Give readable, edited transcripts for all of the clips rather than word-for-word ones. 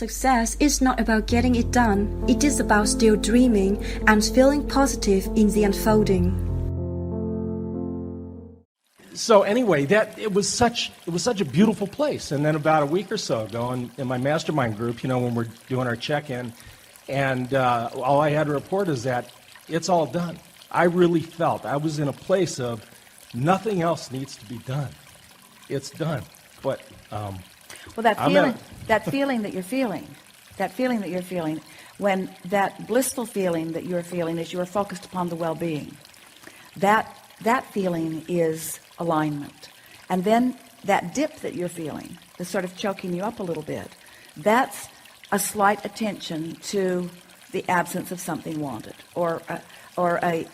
Success is not about getting it done. It is about still dreaming and feeling positive in the unfolding. So anyway, it was such a beautiful place. And then about a week or so ago, in my mastermind group, when we're doing our check-in, and all I had to report is that it's all done. I really felt I was in a place of nothing else needs to be done. It's done. But that feeling that you're feeling, when that blissful feeling that you're feeling as you are focused upon the well-being, that feeling is alignment. And then that dip that you're feeling, the sort of choking you up a little bit, that's a slight attention to the absence of something wanted, or a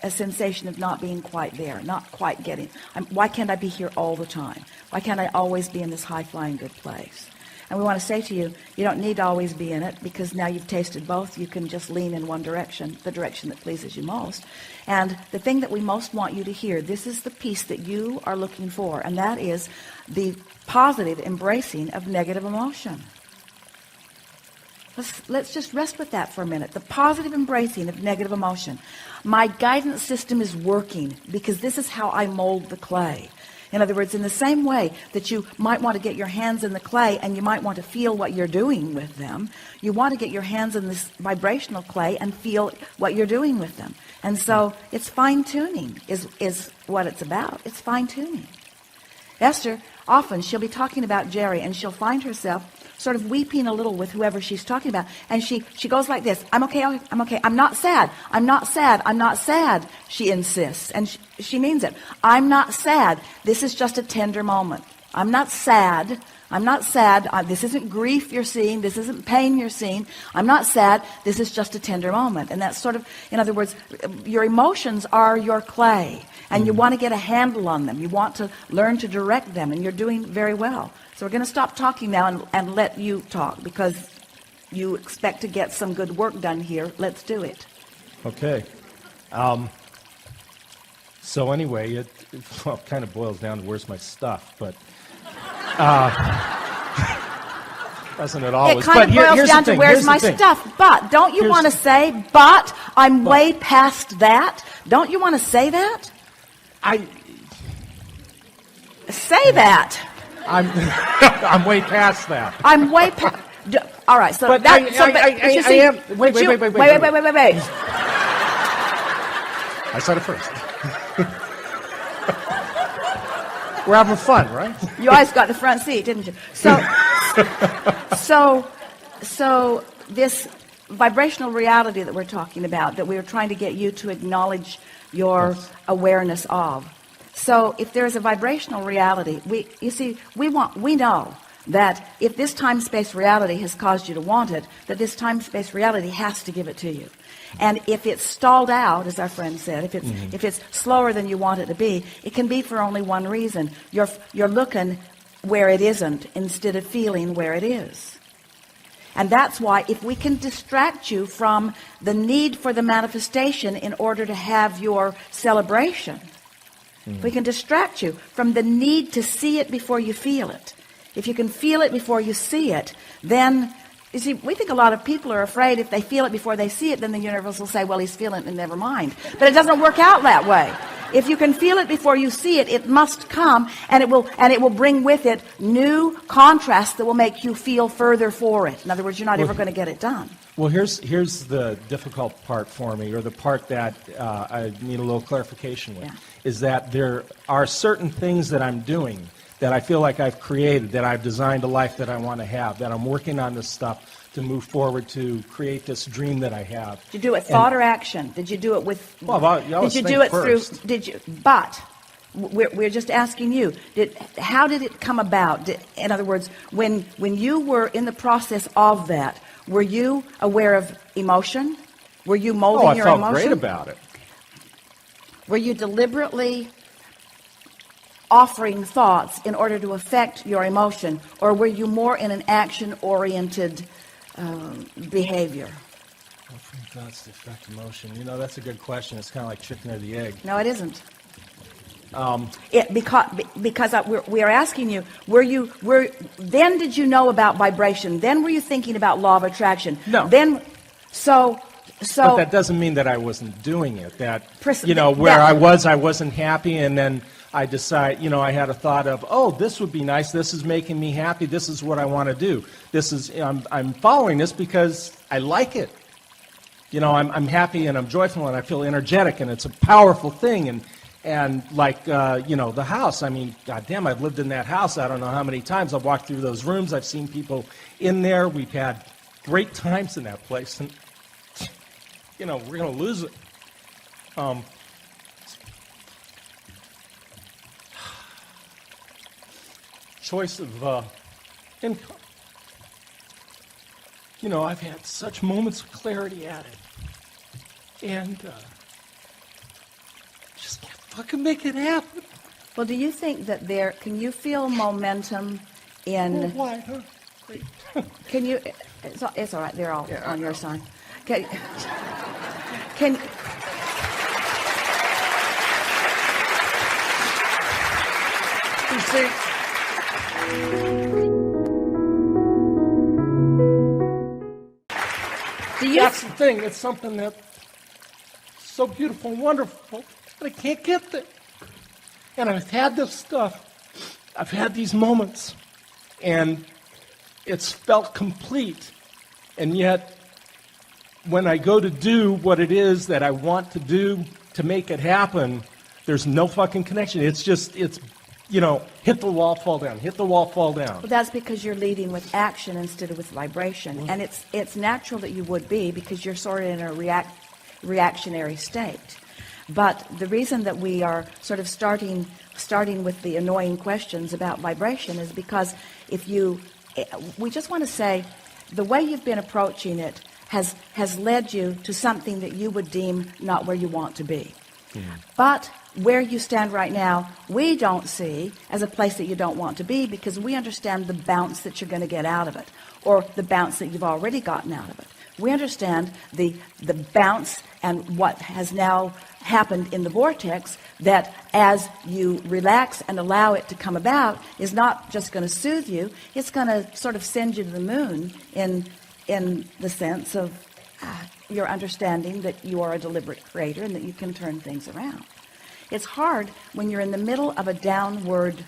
sensation of not being quite there, not quite getting. Why can't I be here all the time? Why can't I always be in this high-flying good place? And we want to say to you, you don't need to always be in it, because now you've tasted both. You can just lean in one direction, the direction that pleases you most. And the thing that we most want you to hear, this is the piece that you are looking for, and that is the positive embracing of negative emotion. Let's just rest with that for a minute. The positive embracing of negative emotion. My guidance system is working because this is how I mold the clay. In other words, in the same way that you might want to get your hands in the clay and you might want to feel what you're doing with them, you want to get your hands in this vibrational clay and feel what you're doing with them. And so it's fine-tuning is what it's about. It's fine-tuning. Esther, often she'll be talking about Jerry and she'll find herself sort of weeping a little with whoever she's talking about. And she goes like this, I'm okay, I'm not sad, she insists. And she means it. I'm not sad. This is just a tender moment. I'm not sad. This isn't grief you're seeing. This isn't pain you're seeing. I'm not sad. This is just a tender moment. And that's sort of, in other words, your emotions are your clay. And you want to get a handle on them. You want to learn to direct them. And you're doing very well. So we're going to stop talking now and let you talk, because you expect to get some good work done here. Let's do it. Okay. So anyway, it kind of boils down to where's my stuff, but doesn't it always? It kind of boils down to where's my stuff. But don't you want to say, but I'm way past that? Don't you want to say that? Say that. I'm way past that. I'm way past. All right. So but that. I am. Wait. I said it first. We're having fun, right? You always got the front seat, didn't you? So this vibrational reality that we're talking about, that we're trying to get you to acknowledge your awareness of. So if there is a vibrational reality, we know that if this time-space reality has caused you to want it, that this time-space reality has to give it to you. And if it's stalled out, as our friend said, if it's slower than you want it to be, it can be for only one reason. You're looking where it isn't instead of feeling where it is. And that's why if we can distract you from the need for the manifestation in order to have your celebration, we can distract you from the need to see it before you feel it. If you can feel it before you see it, then, you see, we think a lot of people are afraid if they feel it before they see it, then the universe will say, well, he's feeling it and never mind. But it doesn't work out that way. If you can feel it before you see it, it must come, and it will bring with it new contrast that will make you feel further for it. In other words, you're not ever going to get it done. Well, here's the difficult part for me, or the part that I need a little clarification with, is that there are certain things that I'm doing that I feel like I've created, that I've designed a life that I want to have, that I'm working on this stuff to move forward to create this dream that I have. Did you do it thought or action? Did you do it with? Well, did you do it first. Through? Did you? But we're just asking you. How did it come about? In other words, when you were in the process of that, were you aware of emotion? Were you molding your emotion? I felt great about it. Were you deliberately offering thoughts in order to affect your emotion, or were you more in an action-oriented behavior? Offering thoughts to affect emotion. That's a good question. It's kind of like chicken or the egg. No, it isn't. Because we are asking you, then did you know about vibration? Then were you thinking about law of attraction? No. Then, so. But that doesn't mean that I wasn't doing it. That, I wasn't happy, and then I decide, I had a thought of, oh, this would be nice. This is making me happy. This is what I want to do. I'm following this because I like it. I'm happy and I'm joyful and I feel energetic, and it's a powerful thing. And like, the house, I mean, goddamn, I've lived in that house I don't know how many times. I've walked through those rooms. I've seen people in there. We've had great times in that place. And, we're going to lose it. Choice of income. I've had such moments of clarity at it. And just can't fucking make it happen. Well, do you think that can you feel momentum in... Oh, why, huh? Great. Can you... It's all right. They're all on your side. Can you see... That's the thing. It's something that's so beautiful and wonderful, but I can't get there. And I've had this stuff. I've had these moments, and it's felt complete. And yet, when I go to do what it is that I want to do to make it happen, there's no fucking connection. It's hit the wall, fall down, hit the wall, fall down. Well, that's because you're leading with action instead of with vibration. Mm-hmm. And it's natural that you would be, because you're sort of in a reactionary state. But the reason that we are sort of starting with the annoying questions about vibration is because we just want to say, the way you've been approaching it has led you to something that you would deem not where you want to be. Mm-hmm. But where you stand right now, we don't see as a place that you don't want to be, because we understand the bounce that you're going to get out of it, or the bounce that you've already gotten out of it. We understand the bounce and what has now happened in the vortex, that as you relax and allow it to come about, is not just going to soothe you, it's going to sort of send you to the moon in the sense of your understanding that you are a deliberate creator and that you can turn things around. It's hard when you're in the middle of a downward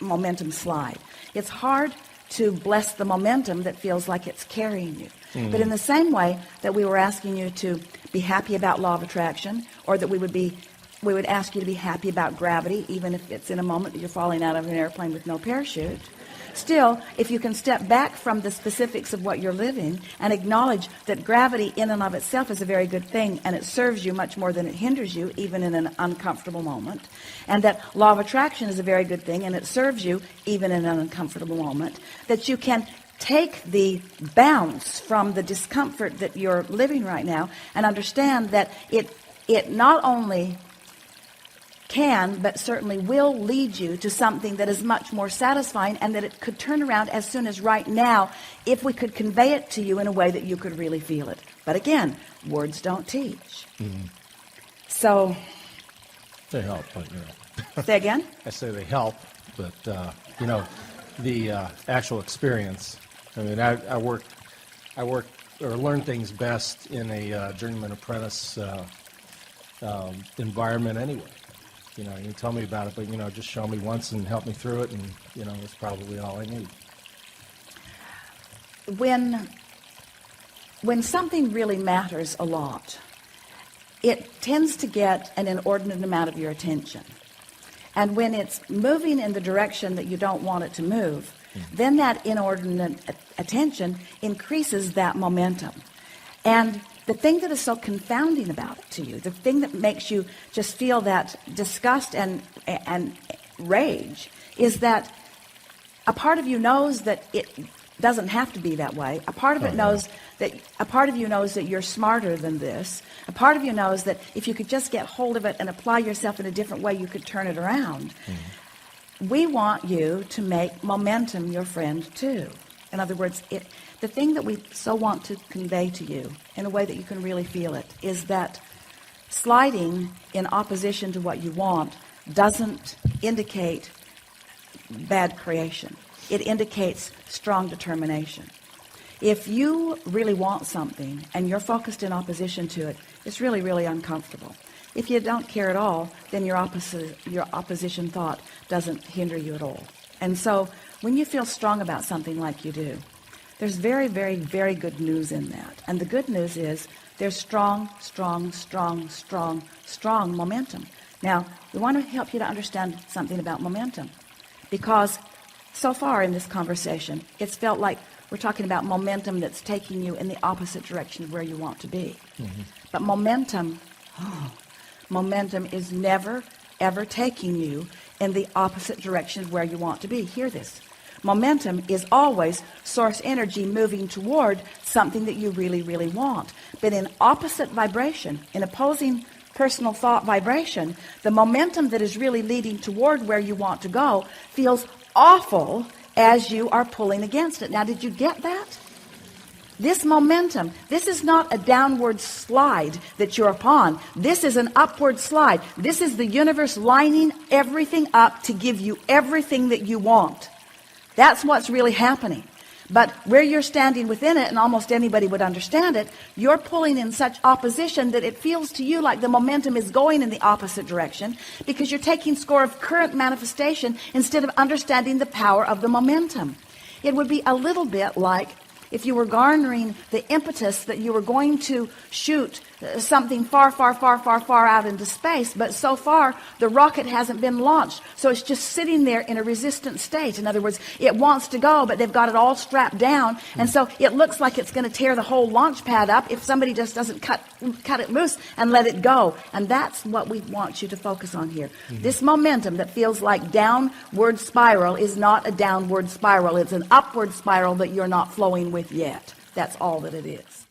momentum slide. It's hard to bless the momentum that feels like it's carrying you. Mm. But in the same way that we were asking you to be happy about law of attraction, or that we would ask you to be happy about gravity, even if it's in a moment that you're falling out of an airplane with no parachute, still, if you can step back from the specifics of what you're living and acknowledge that gravity in and of itself is a very good thing, and it serves you much more than it hinders you, even in an uncomfortable moment, and that law of attraction is a very good thing, and it serves you even in an uncomfortable moment, that you can take the bounce from the discomfort that you're living right now and understand that it not only can, but certainly will lead you to something that is much more satisfying, and that it could turn around as soon as right now if we could convey it to you in a way that you could really feel it. But again, words don't teach. Mm-hmm. So they help, but say again? I say they help, but the actual experience. I mean, I work or learn things best in a journeyman apprentice environment anyway. You can tell me about it, but, just show me once and help me through it, and, that's probably all I need. When something really matters a lot, it tends to get an inordinate amount of your attention. And when it's moving in the direction that you don't want it to move, then that inordinate attention increases that momentum. And the thing that is so confounding about it to you, the thing that makes you just feel that disgust and rage, is that a part of you knows that it doesn't have to be that way. A part of it knows that you're smarter than this. A part of you knows that if you could just get hold of it and apply yourself in a different way, you could turn it around. Mm-hmm. We want you to make momentum your friend too. In other words, the thing that we so want to convey to you in a way that you can really feel it is that sliding in opposition to what you want doesn't indicate bad creation. It indicates strong determination. If you really want something and you're focused in opposition to it, it's really, really uncomfortable. If you don't care at all, then your opposition thought doesn't hinder you at all. And so when you feel strong about something like you do, there's very, very, very good news in that. And the good news is there's strong, strong, strong, strong, strong momentum. Now, we want to help you to understand something about momentum, because so far in this conversation, it's felt like we're talking about momentum that's taking you in the opposite direction of where you want to be. Mm-hmm. But momentum is never, ever taking you in the opposite direction of where you want to be. Hear this. Momentum is always source energy moving toward something that you really, really want. But in opposite vibration, in opposing personal thought vibration, the momentum that is really leading toward where you want to go feels awful as you are pulling against it. Now, did you get that? This momentum, this is not a downward slide that you're upon. This is an upward slide. This is the universe lining everything up to give you everything that you want. That's what's really happening. But where you're standing within it, and almost anybody would understand it, you're pulling in such opposition that it feels to you like the momentum is going in the opposite direction, because you're taking score of current manifestation instead of understanding the power of the momentum. It would be a little bit like if you were garnering the impetus that you were going to shoot something far, far, far, far, far out into space, but so far the rocket hasn't been launched, so it's just sitting there in a resistant state. In other words, it wants to go, but they've got it all strapped down, and so it looks like it's going to tear the whole launch pad up if somebody just doesn't cut it loose and let it go. And that's what we want you to focus on here. Mm-hmm. This momentum that feels like downward spiral is not a downward spiral. It's an upward spiral that you're not flowing with yet. That's all that it is.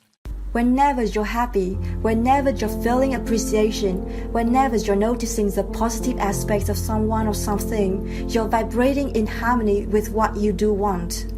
Whenever you're happy, whenever you're feeling appreciation, whenever you're noticing the positive aspects of someone or something, you're vibrating in harmony with what you do want.